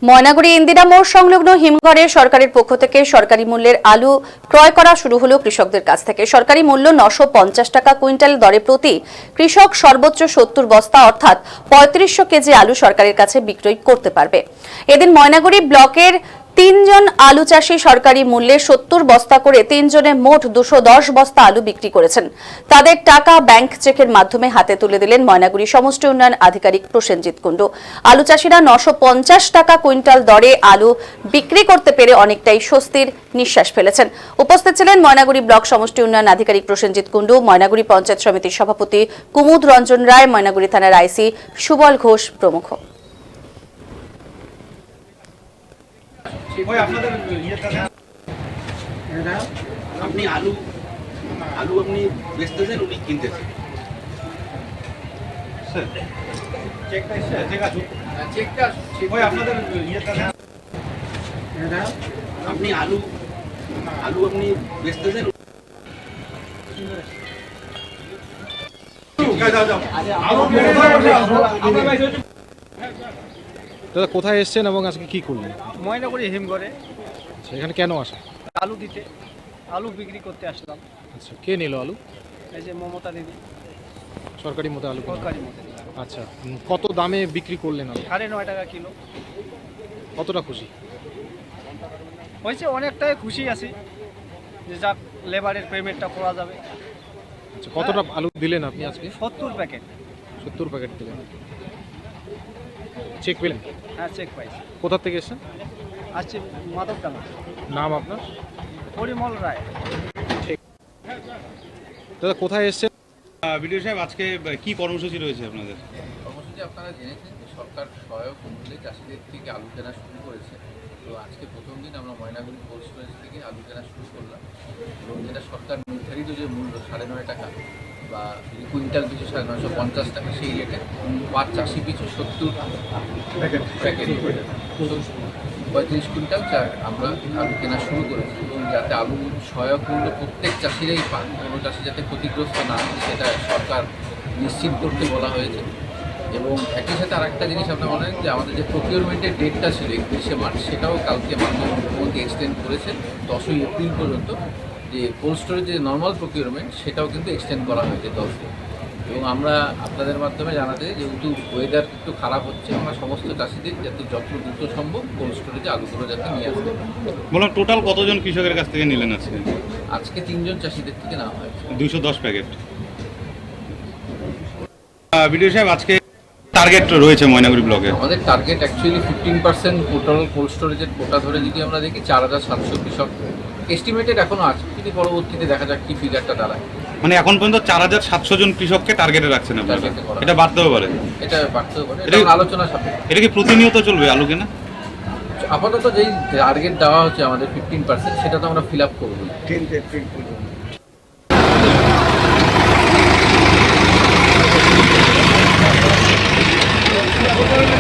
ময়নাগুড়ি ইন্দিরা মোড় সংলগ্ন হিমঘরে সরকারের পক্ষ থেকে সরকারি মূল্যের আলু ক্রয় করা শুরু হলো কৃষকদের কাছ থেকে। সরকারি মূল্য 950 টাকা কুইন্টাল দরে প্রতি কৃষক সর্বোচ্চ 70 বস্তা অর্থাৎ 3500 কেজি আলু সরকারের কাছে বিক্রয় করতে পারবে। এদিন ময়নাগুড়ি ব্লকের 3 জন আলু চাষী সরকারি মূল্যে 70 বস্তা করে 3 জনে মোট 210 বস্তা আলু বিক্রি করেছেন। তাদের টাকা ব্যাংক চেকের মাধ্যমে হাতে তুলে দিলেন ময়নাগুড়ি সমষ্টি উন্নয়ন আধিকারিক প্রসেনজিৎ কুণ্ডু। আলু চাষীরা 950 টাকা কুইন্টাল দরে আলু বিক্রি করতে পেরে অনেকটাই স্বস্তির নিঃশ্বাস ফেলেছেন। উপস্থিত ছিলেন ময়নাগুড়ি ব্লক সমষ্টি উন্নয়ন আধিকারিক প্রসেনজিৎ কুণ্ডু, ময়নাগুড়ি পঞ্চায়েত সমিতির সভাপতি কুমুদ রঞ্জন রায়, ময়নাগুড়ি থানার আইসি সুবল ঘোষ প্রমুখ। আপনি আলু আপনি বেচতেছেন, উনি কিনতেছেন। আপনি আলু আপনি বেচতেছেন। দাদা কোথায় এসেছেন এবং আজকে কি করলেন? ময়নাগুড়ি হিমঘরে। আচ্ছা, এখানে কেন আসা? আলু দিতে, আলু বিক্রি করতে আসলাম। আচ্ছা, কে নিল আলু? এই যে মমতা দিদি, সরকারি মতো আলু কিনলো? সরকারি মতো। আচ্ছা, কত দামে বিক্রি করলেন আলু? 9.5 টাকা কিলো। কতটা খুশি হয়েছে? অনেকটাই খুশি আছি যে যাক লেবারের পেমেন্টটা করা যাবে। আচ্ছা, কতটা আলু দিলেন আপনি আজকে? 70 প্যাকেট। 70 প্যাকেট দিলেন। চেক পেলেন? হ্যাঁ, চেক পাইছি। কোথা থেকে এসেছেন? আসছে মাধবডাঙ্গা। নাম আপনার? পরিমল রায়। দাদা কোথায় এসেছেন? বিডিও সাহেব, আজকে কি কর্মসূচি রয়েছে আপনাদের? কর্মসূচি আপনারা জেনেছেন যে সরকার সহায়ক মূল্যে চাষিদের থেকে আলু কেনা শুরু করেছে। তো আজকে প্রথম দিন আমরা ময়নাগুড়ি কোল্ড স্টোরেজ থেকে আলু কেনা শুরু করলাম এবং যেটা সরকার নির্ধারিত যে মূল্য 9.5 টাকা বা কুইন্টাল পিছু 950 টাকা, সেই রেটে পার চাষি পিছু 70 প্যাকেট 35 কুইন্টাল আমরা আলু কেনা শুরু করেছি এবং যাতে আলু সহায়ক মূল্য প্রত্যেক চাষিরাই পান, কোনো চাষি যাতে ক্ষতিগ্রস্ত না হয় সেটা সরকার নিশ্চিত করতে বলা হয়েছে। এবং একই সাথে আরেকটা জিনিস আপনারা বলেন যে আমাদের যে প্রকিউরমেন্টের ডেটটা ছিল 31শে মার্চ, সেটাও কালকে মাননীয় মুখ্যমন্ত্রী এক্সটেন্ড করেছেন 10ই এপ্রিল পর্যন্ত। যে কোল্ড স্টোরেজ যে নর্মাল প্রকিউরমেন্ট সেটাও কিন্তু এক্সটেন্ড করা হয়েছে 10 দিন। এবং আমরা আপনাদের মাধ্যমে জানাতে যেহেতু ওয়েদার একটু খারাপ হচ্ছে, আমরা সমস্ত চাষিদের যাতে যত দ্রুত সম্ভব কোল্ড স্টোরেজে আলুগুলো যাতে নিয়ে আসতে পারে। বললাম, টোটাল কতজন কৃষকের কাছ থেকে নিলেন আজকে? আজকে 3 জন চাষিদের থেকে নেওয়া হয়েছে 210 প্যাকেট। বিডিও সাহেব, আজকে টার্গেট রয়েছে ময়নাগুড়ি ব্লকে? আমাদের টার্গেট অ্যাকচুয়ালি 15% টোটাল কোল্ড স্টোরেজের কোটা ধরে যদি আমরা দেখি 4700 কৃষক এস্টিমেটেড এখনও আছে, যদি পরবর্তীতে দেখা যাক কি ফিগারটা দাঁড়ায়। মানে এখন পর্যন্ত 4700 জন কৃষককে টার্গেটে রাখছেন আপনারা? এটা বাড়তেও পারে? এটা বাড়তেও পারে, এটা আলোচনা সাপেক্ষে। এটা কি প্রতিনিয়ত চলবে আলু কেনা? আপাতত যেই টার্গেট দেওয়া হচ্ছে আমাদের 15%, সেটা তো আমরা ফিল আপ করবো।